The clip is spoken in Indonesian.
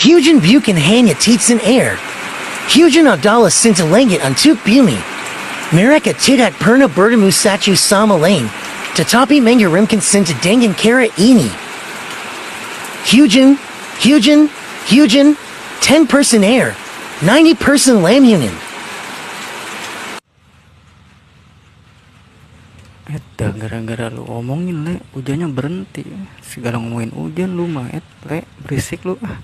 Hujan bukan hanya titsan air. Hujan adalah sinta langit untuk bumi. Mereka tidak pernah bertemu satu sama lain, tetapi mengirimkan sinta dengan cara ini. Hujan, hujan, hujan, 10% air, 90% lamunan. Gara-gara lu ngomongin le, hujannya berhenti. Segala ngomongin hujan lu mah le, berisik lu ah.